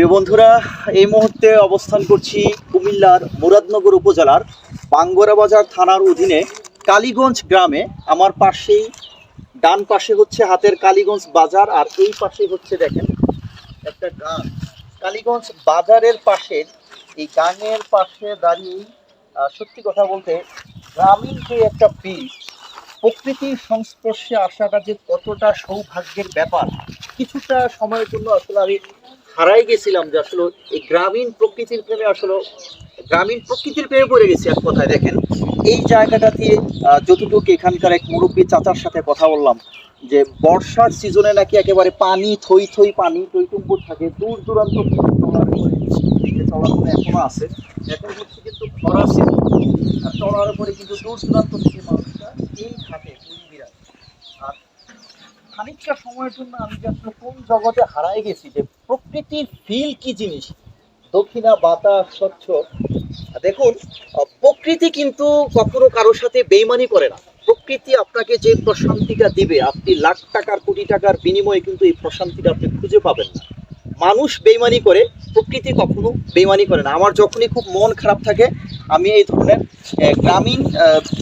প্রিয় বন্ধুরা, এই মুহূর্তে অবস্থান করছি কুমিল্লার মুরাদনগর উপজেলার বাঙ্গরা বাজার থানার অধীনে কালীগঞ্জ গ্রামে। আমার পাশেই ডান পাশে হচ্ছে হাতের কালীগঞ্জ বাজার, আর এই পাশে হচ্ছে দেখেন একটা গান। কালীগঞ্জ বাজারের পাশের এই গানের পাশে দাঁড়িয়ে সত্যি কথা বলতে গ্রামীণ যে একটা ফিল, প্রকৃতির সংস্পর্শে আসাটা যে কতটা সৌভাগ্যের ব্যাপার, কিছুটা সময়ের জন্য আসলে আমি হারাই গেছিলাম। যে আসলে এই গ্রামীণ প্রকৃতির প্রেমে আসলে গ্রামীণ প্রকৃতির প্রেমে পড়ে গেছি এক কথায়। দেখেন এই জায়গাটা দিয়ে যতটুকু এখানকার এক মুরব্বী চাচার সাথে কথা বললাম যে বর্ষার সিজনে নাকি একেবারে পানি থই থই পানি টইটুম্বুর থাকে, দূর দূরান্ত এখনো আছে। এখন হচ্ছে কিন্তু খরা সিজন, আর চলার পরে কিন্তু দূর দূরান্ত থেকে মানুষরা এই ঘাটে বিরাজ। আর খানিকটা সময়ের জন্য আমি যে আসলে কোন জগতে হারাই গেছি, যে প্রকৃতির ফিল কি জিনিস, দক্ষিণা বাতাস স্বচ্ছ। দেখুন, প্রকৃতি কিন্তু কখনো কারোর সাথে বেইমানি করে না। প্রকৃতি আপনাকে যে প্রশান্তিটা দিবে, আপনি লাখ টাকার কোটি টাকার বিনিময়ে কিন্তু এই প্রশান্তিটা আপনি খুঁজে পাবেন না। মানুষ বেইমানি করে, প্রকৃতি কখনো বেইমানি করে না। আমার যখনই খুব মন খারাপ থাকে, আমি এই ধরনের গ্রামীণ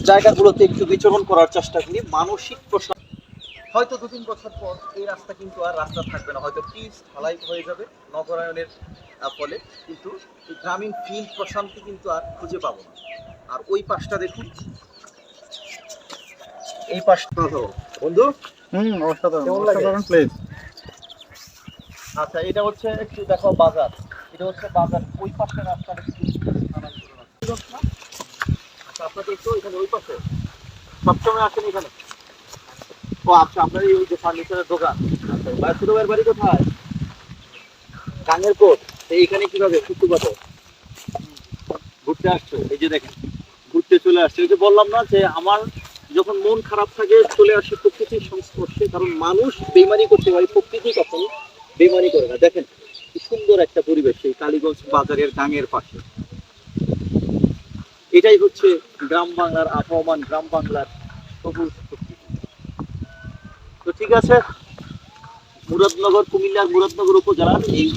জায়গাগুলোতে একটু বিচরণ করার চেষ্টা করি। মানসিক প্রশান্তি হয়তো 2-3 বছর পর এই রাস্তা কিন্তু আর রাস্তা থাকবে না, হয়তো পিচ ঢালাই হয়ে যাবে নগরায়নের ফলে, কিন্তু এই গ্রামীণ ফিল প্রশান্তি কিন্তু আর খুঁজে পাবো না। আর ওই পাশটা দেখুন, এই পাশটা বন্ধু অসাধারণ কেমন লাগে? অসাধারণ প্লেস। আচ্ছা, এটা হচ্ছে একটু দেখো বাজার, এটা হচ্ছে বাজার। ওই পাশের রাস্তাটা একটু স্থানান্তর আছে। আচ্ছা, আপনাদের তো এখানে ওই পাশে সবসময় আসেন এখানে? ও আচ্ছা, আপনার এই যে ফার্নিচারের দোকান। আচ্ছা, ভাই ছোট ভাইয়ের বাড়ি কোথায়? গাঙের কোট। এইখানে কিভাবে ছুট্টু কত ঘুরতে আসছো? এই যে দেখেন ঘুরতে চলে আসছে। এই যে বললাম না যে আমার যখন মন খারাপ থাকে চলে আসে প্রকৃতির সংস্পর্শে, কারণ মানুষ বেইমানি করতে পারে, প্রকৃতি কখনো বেইমানি করে না। দেখেন কি সুন্দর একটা পরিবেশ এই কালীগঞ্জ বাজারের গাঙের পাশে। এটাই হচ্ছে গ্রাম বাংলার আবহমান, গ্রাম বাংলার সবুজ প্রকৃতি। তো ঠিক আছে, মুরাদনগর, কুমিল্লার মুরাদনগর উপজেলার এই